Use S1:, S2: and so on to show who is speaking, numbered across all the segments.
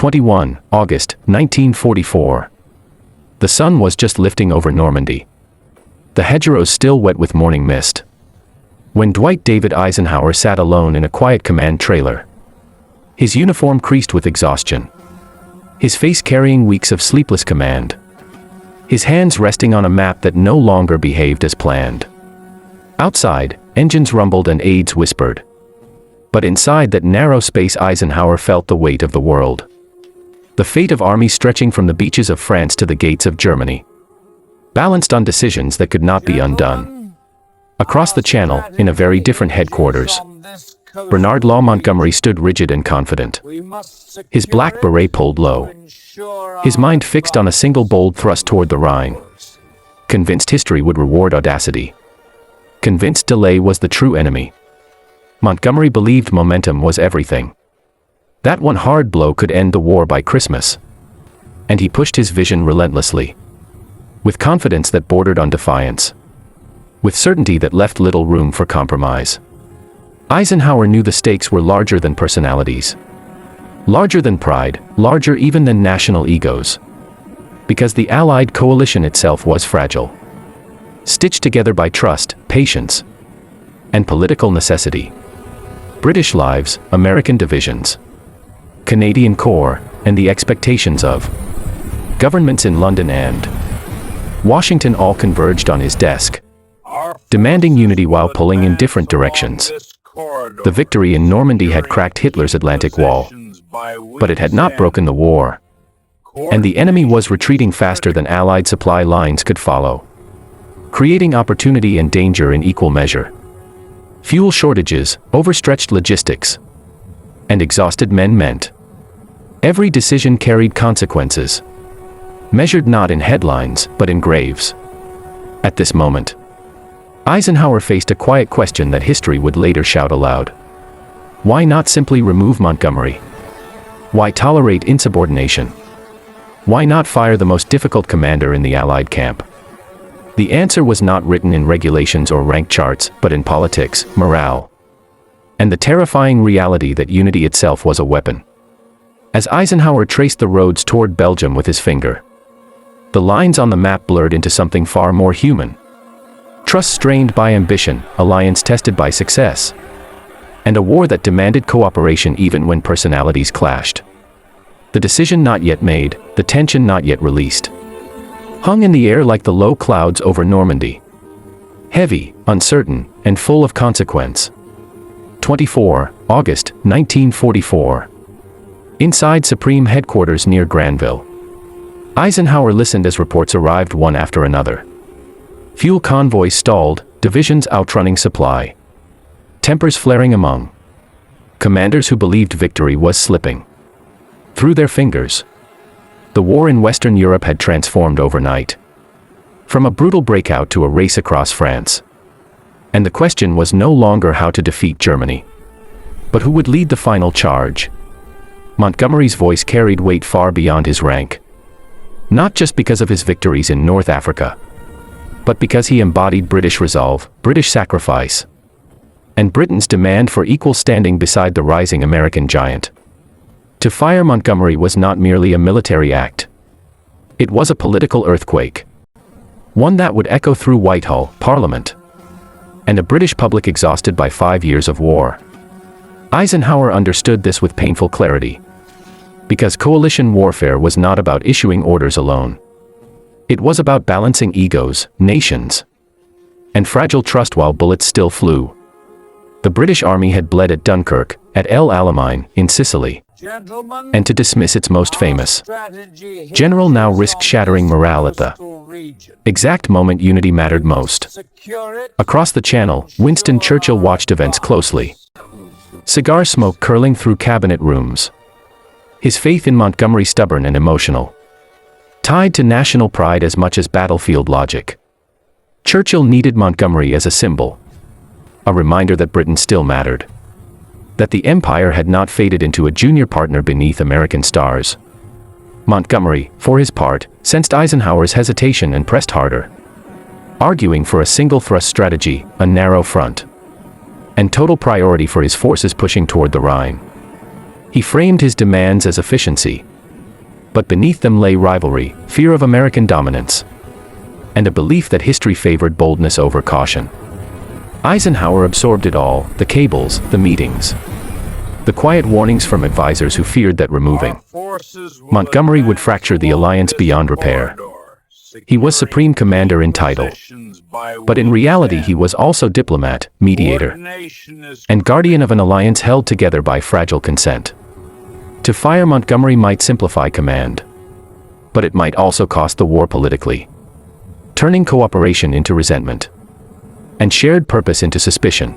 S1: 21 August 1944. The sun was just lifting over Normandy. The hedgerows still wet with morning mist. When Dwight David Eisenhower sat alone in a quiet command trailer. His uniform creased with exhaustion. His face carrying weeks of sleepless command. His hands resting on a map that no longer behaved as planned. Outside, engines rumbled and aides whispered. But inside that narrow space Eisenhower felt the weight of the world. The fate of armies stretching from the beaches of France to the gates of Germany. Balanced on decisions that could not be undone. Across the channel, in a very different headquarters, Bernard Montgomery stood rigid and confident. His black beret pulled low. His mind fixed on a single bold thrust toward the Rhine. Convinced history would reward audacity. Convinced delay was the true enemy. Montgomery believed momentum was everything. That one hard blow could end the war by Christmas. And he pushed his vision relentlessly. With confidence that bordered on defiance. With certainty that left little room for compromise. Eisenhower knew the stakes were larger than personalities. Larger than pride, larger even than national egos. Because the Allied coalition itself was fragile. Stitched together by trust, patience, and political necessity. British lives, American divisions, Canadian corps, and the expectations of governments in London and Washington all converged on his desk, demanding unity while pulling in different directions. The victory in Normandy had cracked Hitler's Atlantic Wall, but it had not broken the war. And the enemy was retreating faster than Allied supply lines could follow, creating opportunity and danger in equal measure. Fuel shortages, overstretched logistics, and exhausted men meant every decision carried consequences, measured not in headlines but in graves. At this moment, Eisenhower faced a quiet question that history would later shout aloud. Why not simply remove Montgomery? Why tolerate insubordination? Why not fire the most difficult commander in the Allied camp? The answer was not written in regulations or rank charts, but in politics, morale, and the terrifying reality that unity itself was a weapon. As Eisenhower traced the roads toward Belgium with his finger, the lines on the map blurred into something far more human. Trust strained by ambition, alliance tested by success, and a war that demanded cooperation even when personalities clashed. The decision not yet made, the tension not yet released, hung in the air like the low clouds over Normandy. Heavy, uncertain, and full of consequence. 24 August 1944. Inside Supreme Headquarters near Granville, Eisenhower listened as reports arrived one after another. Fuel convoys stalled, divisions outrunning supply. Tempers flaring among commanders who believed victory was slipping through their fingers. The war in Western Europe had transformed overnight. From a brutal breakout to a race across France. And the question was no longer how to defeat Germany, but who would lead the final charge. Montgomery's voice carried weight far beyond his rank. Not just because of his victories in North Africa, but because he embodied British resolve, British sacrifice, and Britain's demand for equal standing beside the rising American giant. To fire Montgomery was not merely a military act. It was a political earthquake. One that would echo through Whitehall, Parliament, and a British public exhausted by 5 years of war. Eisenhower understood this with painful clarity. Because coalition warfare was not about issuing orders alone. It was about balancing egos, nations, and fragile trust while bullets still flew. The British Army had bled at Dunkirk, at El Alamein, in Sicily. And to dismiss its most famous general now risked shattering morale at the exact moment unity mattered most. Across the channel, Winston Churchill watched events closely. Cigar smoke curling through cabinet rooms. His faith in Montgomery stubborn and emotional. Tied to national pride as much as battlefield logic. Churchill needed Montgomery as a symbol. A reminder that Britain still mattered. That the empire had not faded into a junior partner beneath American stars. Montgomery, for his part, sensed Eisenhower's hesitation and pressed harder. Arguing for a single thrust strategy, a narrow front, and total priority for his forces pushing toward the Rhine. He framed his demands as efficiency, But beneath them lay rivalry, fear of American dominance, and a belief that history favored boldness over caution. Eisenhower absorbed it all: the cables, the meetings, the quiet warnings from advisors who feared that removing Montgomery would fracture the alliance beyond repair. He was supreme commander in title, but in reality he was also diplomat, mediator, and guardian of an alliance held together by fragile consent. To fire Montgomery might simplify command, but it might also cost the war politically, turning cooperation into resentment, and shared purpose into suspicion.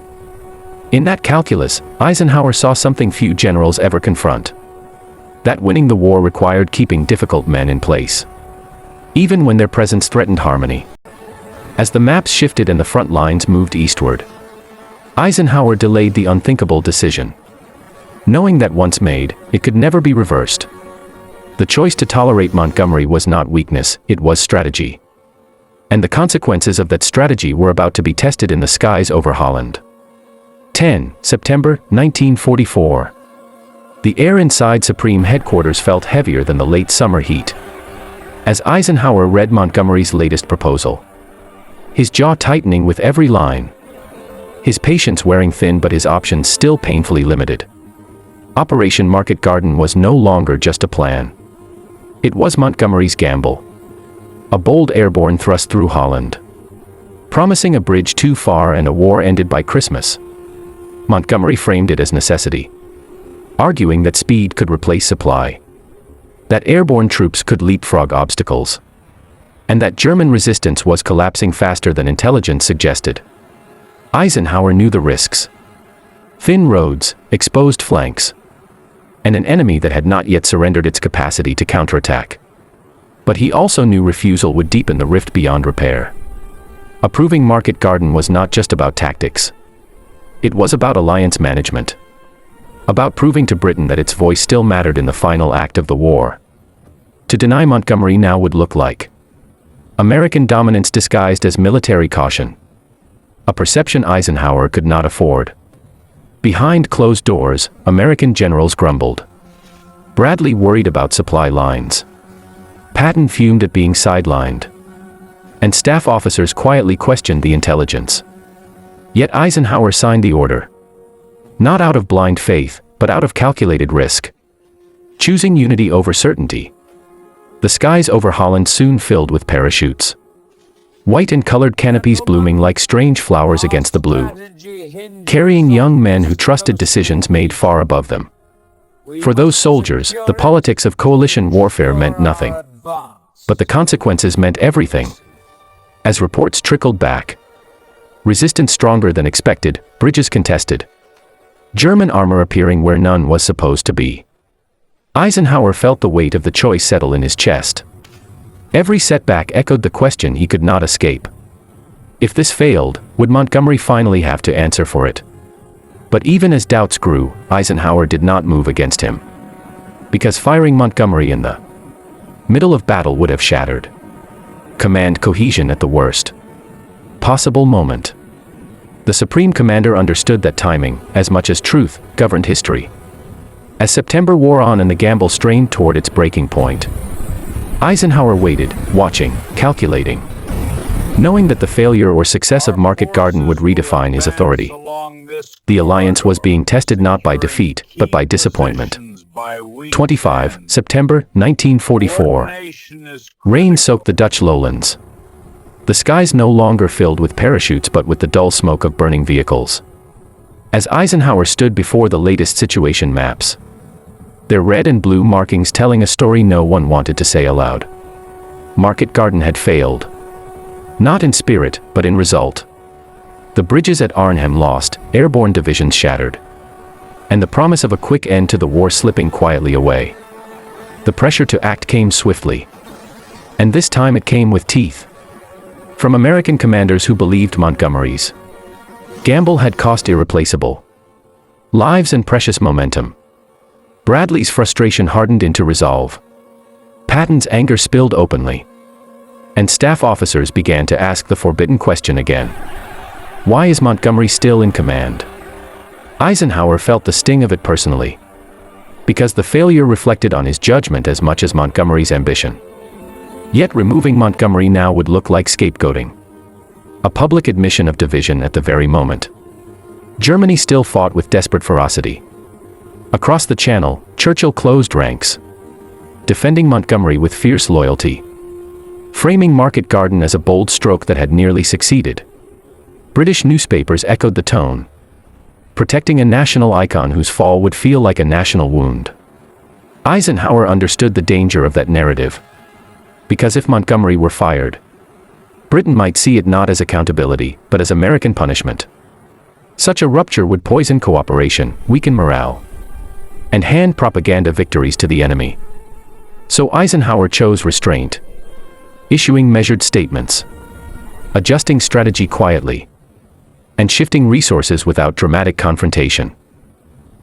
S1: In that calculus, Eisenhower saw something few generals ever confront: that winning the war required keeping difficult men in place, even when their presence threatened harmony. As the maps shifted and the front lines moved eastward, Eisenhower delayed the unthinkable decision, knowing that once made, it could never be reversed. The choice to tolerate Montgomery was not weakness, it was strategy. And the consequences of that strategy were about to be tested in the skies over Holland. 10 September 1944. The air inside Supreme Headquarters felt heavier than the late summer heat as Eisenhower read Montgomery's latest proposal, his jaw tightening with every line, his patience wearing thin but his options still painfully limited. Operation Market Garden was no longer just a plan. It was Montgomery's gamble. A bold airborne thrust through Holland, promising a bridge too far and a war ended by Christmas. Montgomery framed it as necessity, arguing that speed could replace supply, that airborne troops could leapfrog obstacles, and that German resistance was collapsing faster than intelligence suggested. Eisenhower knew the risks: thin roads, exposed flanks, and an enemy that had not yet surrendered its capacity to counterattack. But he also knew refusal would deepen the rift beyond repair. Approving Market Garden was not just about tactics. It was about alliance management, about proving to Britain that its voice still mattered in the final act of the war. To deny Montgomery now would look like American dominance disguised as military caution, a perception Eisenhower could not afford. Behind closed doors, American generals grumbled. Bradley worried about supply lines. Patton fumed at being sidelined, and staff officers quietly questioned the intelligence. Yet Eisenhower signed the order, not out of blind faith, but out of calculated risk, choosing unity over certainty. The skies over Holland soon filled with parachutes, white and colored canopies blooming like strange flowers against the blue, carrying young men who trusted decisions made far above them. For those soldiers, the politics of coalition warfare meant nothing, but the consequences meant everything. As reports trickled back, resistance stronger than expected, bridges contested, German armor appearing where none was supposed to be. Eisenhower felt the weight of the choice settle in his chest. Every setback echoed the question he could not escape: if this failed, would Montgomery finally have to answer for it? But even as doubts grew, Eisenhower did not move against him, because firing Montgomery in the middle of battle would have shattered command cohesion at the worst possible moment. The Supreme Commander understood that timing, as much as truth, governed history. As September wore on and the gamble strained toward its breaking point, Eisenhower waited, watching, calculating, knowing that the failure or success of Market Garden would redefine his authority. The alliance was being tested not by defeat, but by disappointment. 25 September 1944. Rain soaked the Dutch lowlands. The skies no longer filled with parachutes but with the dull smoke of burning vehicles. As Eisenhower stood before the latest situation maps, their red and blue markings telling a story no one wanted to say aloud. Market Garden had failed. Not in spirit, but in result. The bridges at Arnhem lost, airborne divisions shattered, and the promise of a quick end to the war slipping quietly away. The pressure to act came swiftly, and this time it came with teeth. From American commanders who believed Montgomery's gamble had cost irreplaceable lives and precious momentum. Bradley's frustration hardened into resolve. Patton's anger spilled openly, and staff officers began to ask the forbidden question again: why is Montgomery still in command? Eisenhower felt the sting of it personally. because the failure reflected on his judgment as much as Montgomery's ambition. Yet removing Montgomery now would look like scapegoating. A public admission of division at the very moment. Germany still fought with desperate ferocity. Across the Channel, Churchill closed ranks, defending Montgomery with fierce loyalty, framing Market Garden as a bold stroke that had nearly succeeded. British newspapers echoed the tone, protecting a national icon whose fall would feel like a national wound. Eisenhower understood the danger of that narrative, because if Montgomery were fired, Britain might see it not as accountability, but as American punishment. Such a rupture would poison cooperation, weaken morale, and hand propaganda victories to the enemy. So Eisenhower chose restraint, issuing measured statements, adjusting strategy quietly, and shifting resources without dramatic confrontation.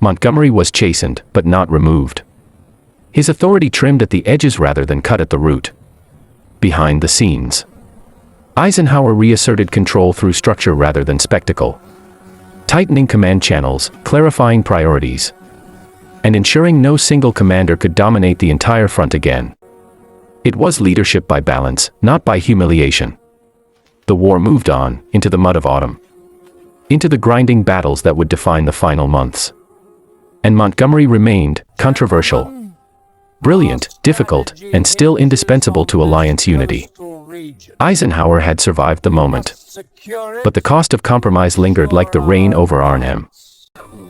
S1: Montgomery was chastened, but not removed. His authority trimmed at the edges rather than cut at the root. Behind the scenes, Eisenhower reasserted control through structure rather than spectacle, tightening command channels, clarifying priorities, and ensuring no single commander could dominate the entire front again. It was leadership by balance, not by humiliation. The war moved on, into the mud of autumn, into the grinding battles that would define the final months. And Montgomery remained, controversial, brilliant, difficult, and still indispensable to alliance unity. Eisenhower had survived the moment, but the cost of compromise lingered like the rain over Arnhem.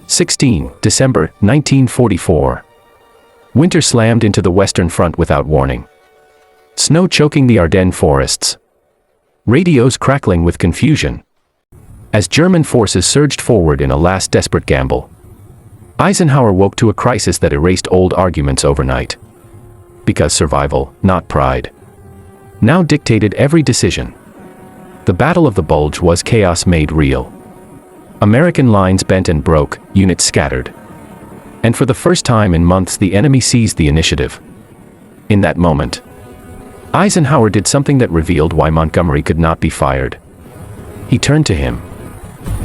S1: 16 December 1944. Winter slammed into the Western Front without warning. Snow choking the Ardennes forests. Radios crackling with confusion. As German forces surged forward in a last desperate gamble, Eisenhower woke to a crisis that erased old arguments overnight. Because survival, not pride, now dictated every decision. The Battle of the Bulge was chaos made real. American lines bent and broke, units scattered. And for the first time in months the enemy seized the initiative. In that moment, Eisenhower did something that revealed why Montgomery could not be fired. He turned to him.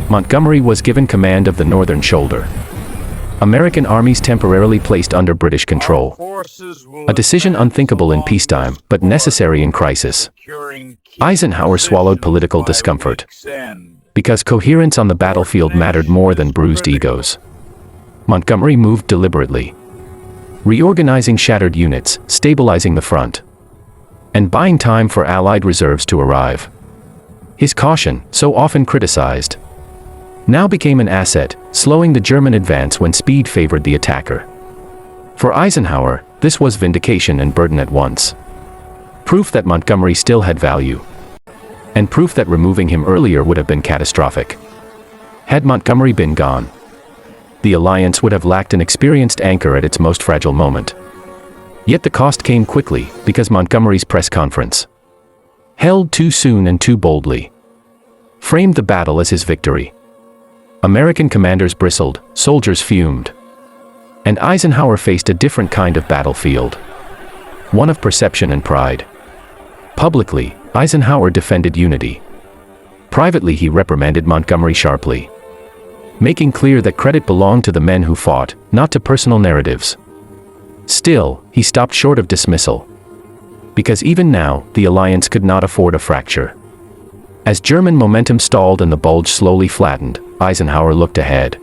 S1: Montgomery was given command of the northern shoulder. American armies temporarily placed under British control. A decision unthinkable in peacetime, but necessary in crisis. Eisenhower swallowed political discomfort, because coherence on the battlefield mattered more than bruised egos. Montgomery moved deliberately, reorganizing shattered units, stabilizing the front, and buying time for Allied reserves to arrive. His caution, so often criticized, now became an asset, slowing the German advance when speed favored the attacker. For Eisenhower, this was vindication and burden at once. Proof that Montgomery still had value, and proof that removing him earlier would have been catastrophic. Had Montgomery been gone, the alliance would have lacked an experienced anchor at its most fragile moment. Yet the cost came quickly, because Montgomery's press conference, held too soon and too boldly, framed the battle as his victory. American commanders bristled, soldiers fumed, and Eisenhower faced a different kind of battlefield, one of perception and pride. Publicly, Eisenhower defended unity. Privately, he reprimanded Montgomery sharply, making clear that credit belonged to the men who fought, not to personal narratives. Still, he stopped short of dismissal, because even now, the alliance could not afford a fracture. As German momentum stalled and the Bulge slowly flattened, Eisenhower looked ahead,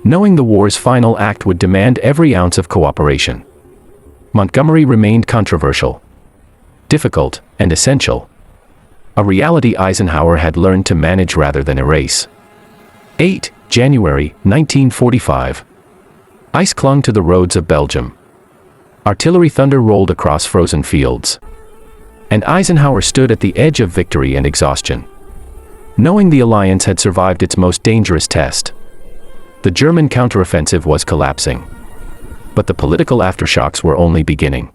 S1: knowing the war's final act would demand every ounce of cooperation. Montgomery remained controversial, difficult, and essential, a reality Eisenhower had learned to manage rather than erase. 8 January 1945. Ice clung to the roads of Belgium. Artillery thunder rolled across frozen fields, and Eisenhower stood at the edge of victory and exhaustion, knowing the alliance had survived its most dangerous test. The German counteroffensive was collapsing, but the political aftershocks were only beginning.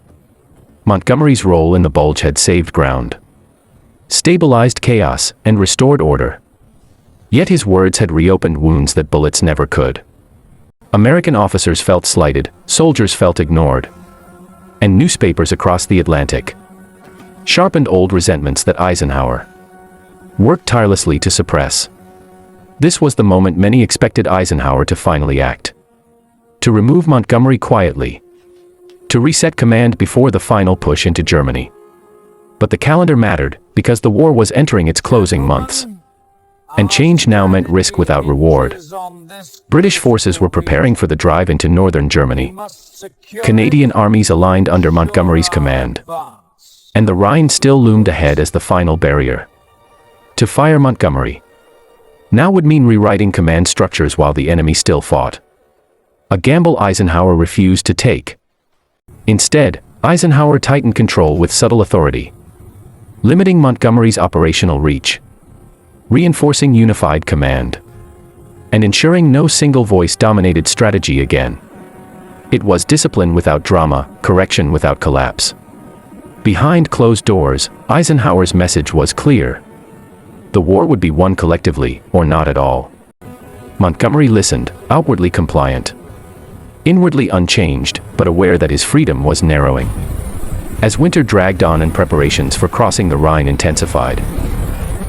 S1: Montgomery's role in the Bulge had saved ground, stabilized chaos, and restored order. Yet his words had reopened wounds that bullets never could. American officers felt slighted, soldiers felt ignored, and newspapers across the Atlantic sharpened old resentments that Eisenhower worked tirelessly to suppress. This was the moment many expected Eisenhower to finally act, to remove Montgomery quietly, to reset command before the final push into Germany. But the calendar mattered, because the war was entering its closing months. And change now meant risk without reward. British forces were preparing for the drive into northern Germany. Canadian armies aligned under Montgomery's command. And the Rhine still loomed ahead as the final barrier. To fire Montgomery now would mean rewriting command structures while the enemy still fought. A gamble Eisenhower refused to take. Instead, Eisenhower tightened control with subtle authority, limiting Montgomery's operational reach, reinforcing unified command, and ensuring no single voice dominated strategy again. It was discipline without drama, correction without collapse. Behind closed doors, Eisenhower's message was clear. The war would be won collectively, or not at all. Montgomery listened, outwardly compliant, inwardly unchanged, but aware that his freedom was narrowing. As winter dragged on and preparations for crossing the Rhine intensified,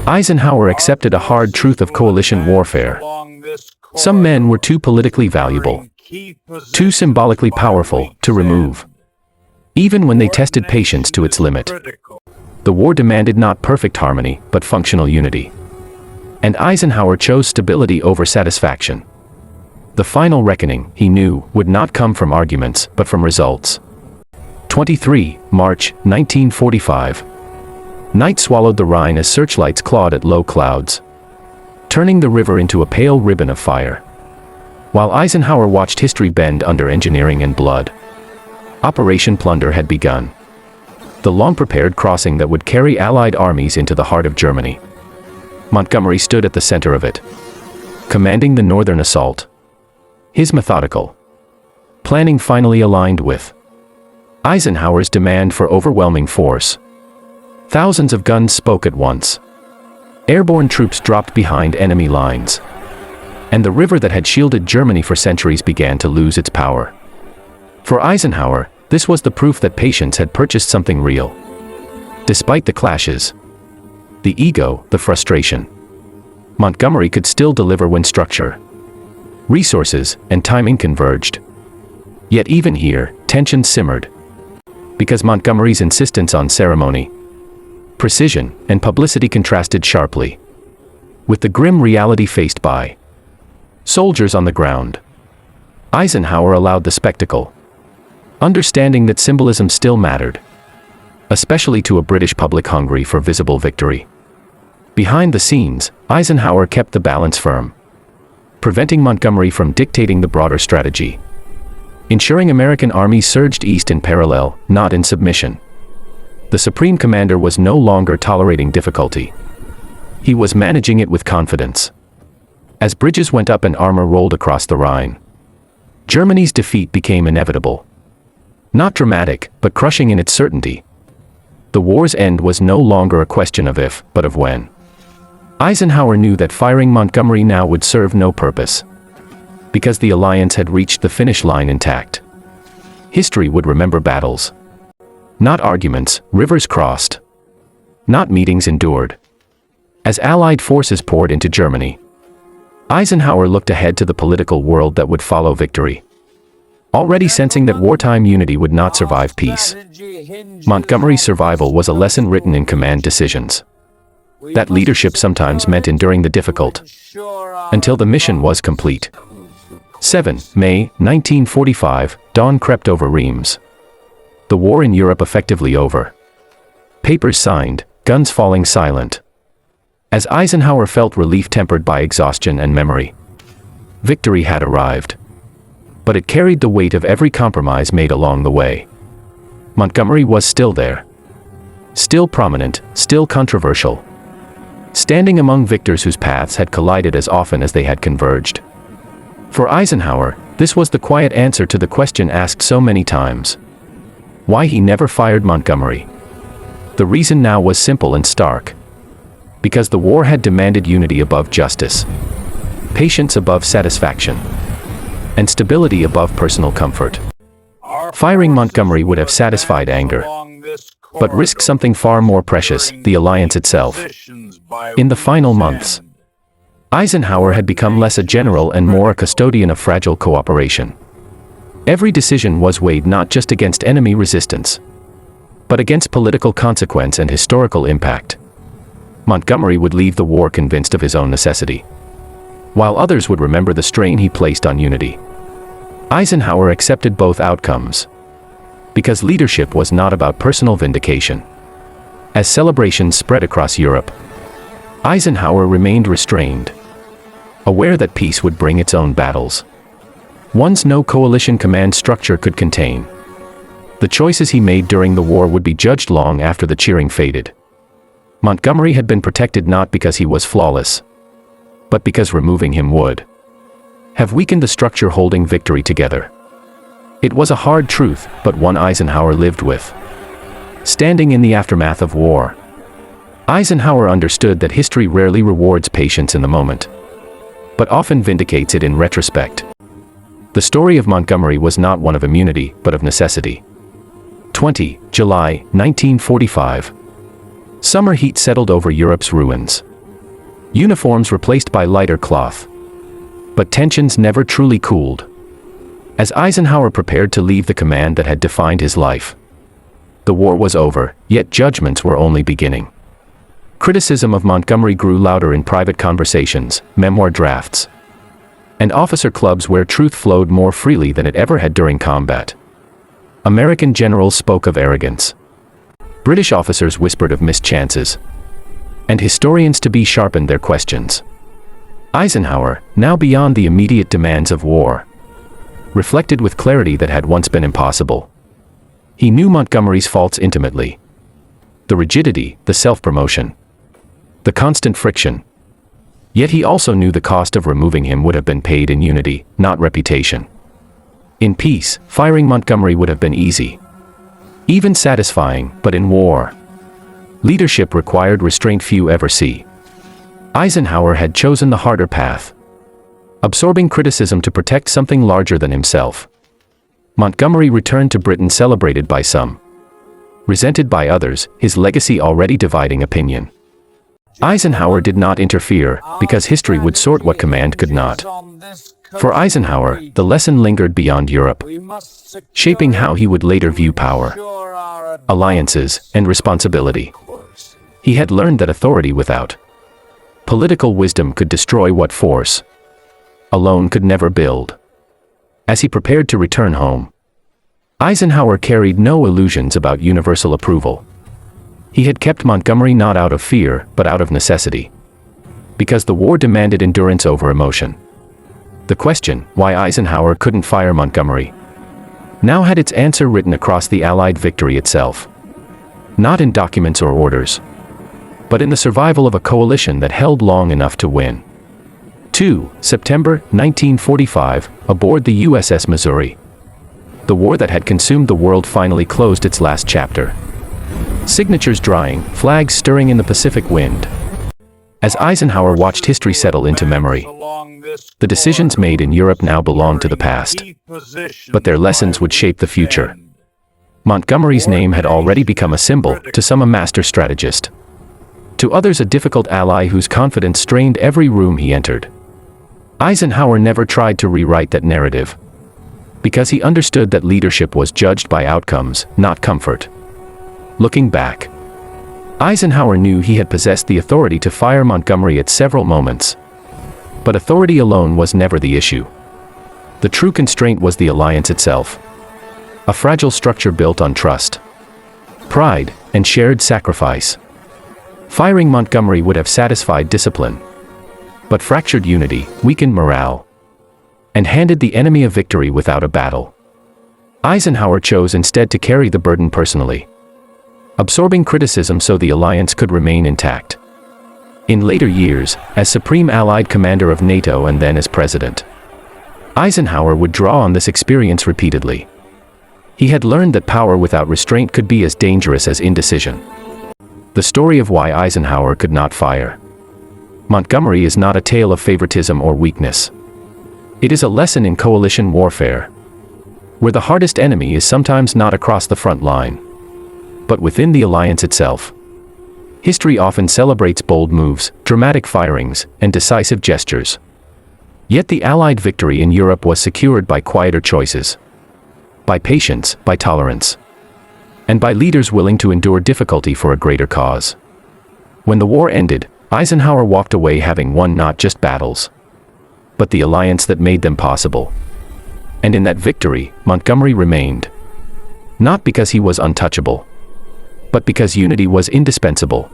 S1: Eisenhower accepted a hard truth of coalition warfare. Some men were too politically valuable, too symbolically powerful, to remove, even when they tested patience to its limit. The war demanded not perfect harmony, but functional unity. And Eisenhower chose stability over satisfaction. The final reckoning, he knew, would not come from arguments, but from results. 23 March 1945. Night swallowed the Rhine as searchlights clawed at low clouds, turning the river into a pale ribbon of fire. While Eisenhower watched history bend under engineering and blood, Operation Plunder had begun. The long-prepared crossing that would carry Allied armies into the heart of Germany. Montgomery stood at the center of it, commanding the northern assault. His methodical planning finally aligned with Eisenhower's demand for overwhelming force. Thousands of guns spoke at once. Airborne troops dropped behind enemy lines. And the river that had shielded Germany for centuries began to lose its power. For Eisenhower, this was the proof that patience had purchased something real. Despite the clashes, the ego, the frustration, Montgomery could still deliver when structure, resources, and timing converged. Yet even here, tension simmered. Because Montgomery's insistence on ceremony, precision, and publicity contrasted sharply with the grim reality faced by soldiers on the ground. Eisenhower allowed the spectacle, understanding that symbolism still mattered, especially to a British public hungry for visible victory. Behind the scenes, Eisenhower kept the balance firm, preventing Montgomery from dictating the broader strategy, ensuring American armies surged east in parallel, not in submission. The Supreme Commander was no longer tolerating difficulty. He was managing it with confidence. As bridges went up and armor rolled across the Rhine, Germany's defeat became inevitable. Not dramatic, but crushing in its certainty. The war's end was no longer a question of if, but of when. Eisenhower knew that firing Montgomery now would serve no purpose, because the alliance had reached the finish line intact. History would remember battles, not arguments, rivers crossed, not meetings endured. As Allied forces poured into Germany, Eisenhower looked ahead to the political world that would follow victory, already sensing that wartime unity would not survive peace. Montgomery's survival was a lesson written in command decisions. That leadership sometimes meant enduring the difficult, until the mission was complete. 7 May 1945, dawn crept over Reims. The war in Europe effectively over. Papers signed, guns falling silent. As Eisenhower felt relief tempered by exhaustion and memory, victory had arrived. But it carried the weight of every compromise made along the way. Montgomery was still there. Still prominent, still controversial. Standing among victors whose paths had collided as often as they had converged. For Eisenhower, this was the quiet answer to the question asked so many times: why he never fired Montgomery. The reason now was simple and stark. Because the war had demanded unity above justice, patience above satisfaction, and stability above personal comfort. Firing Montgomery would have satisfied anger, but risked something far more precious, the alliance itself. In the final months, Eisenhower had become less a general and more a custodian of fragile cooperation. Every decision was weighed not just against enemy resistance, but against political consequence and historical impact. Montgomery would leave the war convinced of his own necessity, while others would remember the strain he placed on unity. Eisenhower accepted both outcomes, because leadership was not about personal vindication. As celebrations spread across Europe, Eisenhower remained restrained, aware that peace would bring its own battles, ones no coalition command structure could contain. The choices he made during the war would be judged long after the cheering faded. Montgomery had been protected not because he was flawless, but because removing him would have weakened the structure holding victory together. It was a hard truth, but one Eisenhower lived with. Standing in the aftermath of war, Eisenhower understood that history rarely rewards patience in the moment, but often vindicates it in retrospect. The story of Montgomery was not one of immunity, but of necessity. 20 July 1945. Summer heat settled over Europe's ruins. Uniforms replaced by lighter cloth. But tensions never truly cooled. As Eisenhower prepared to leave the command that had defined his life, the war was over, yet judgments were only beginning. Criticism of Montgomery grew louder in private conversations, memoir drafts, and officer clubs where truth flowed more freely than it ever had during combat. American generals spoke of arrogance. British officers whispered of missed chances, and historians to be sharpened their questions. Eisenhower, now beyond the immediate demands of war, reflected with clarity that had once been impossible. He knew Montgomery's faults intimately. The rigidity, the self-promotion, the constant friction. Yet he also knew the cost of removing him would have been paid in unity, not reputation. In peace, firing Montgomery would have been easy, even satisfying, but in war, leadership required restraint few ever see. Eisenhower had chosen the harder path, absorbing criticism to protect something larger than himself. Montgomery returned to Britain celebrated by some, resented by others, his legacy already dividing opinion. Eisenhower did not interfere, because history would sort what command could not. For Eisenhower, the lesson lingered beyond Europe, shaping how he would later view power, alliances, and responsibility. He had learned that authority without political wisdom could destroy what force alone could never build. As he prepared to return home, Eisenhower carried no illusions about universal approval. He had kept Montgomery not out of fear, but out of necessity, because the war demanded endurance over emotion. The question, why Eisenhower couldn't fire Montgomery, now had its answer written across the Allied victory itself. Not in documents or orders, but in the survival of a coalition that held long enough to win. 2 September 1945, aboard the USS Missouri. The war that had consumed the world finally closed its last chapter. Signatures drying, flags stirring in the Pacific wind. As Eisenhower watched history settle into memory, the decisions made in Europe now belonged to the past, but their lessons would shape the future. Montgomery's name had already become a symbol, to some a master strategist, to others a difficult ally whose confidence strained every room he entered. Eisenhower never tried to rewrite that narrative, because he understood that leadership was judged by outcomes, not comfort. Looking back, Eisenhower knew he had possessed the authority to fire Montgomery at several moments. But authority alone was never the issue. The true constraint was the alliance itself, a fragile structure built on trust, pride, and shared sacrifice. Firing Montgomery would have satisfied discipline, but fractured unity, weakened morale, and handed the enemy a victory without a battle. Eisenhower chose instead to carry the burden personally, absorbing criticism so the alliance could remain intact. In later years, as Supreme Allied Commander of NATO and then as President, Eisenhower would draw on this experience repeatedly. He had learned that power without restraint could be as dangerous as indecision. The story of why Eisenhower could not fire Montgomery is not a tale of favoritism or weakness. It is a lesson in coalition warfare, where the hardest enemy is sometimes not across the front line, but within the alliance itself. History often celebrates bold moves, dramatic firings, and decisive gestures. Yet the Allied victory in Europe was secured by quieter choices, by patience, by tolerance, and by leaders willing to endure difficulty for a greater cause. When the war ended, Eisenhower walked away having won not just battles, but the alliance that made them possible. And in that victory, Montgomery remained. Not because he was untouchable, but because unity was indispensable.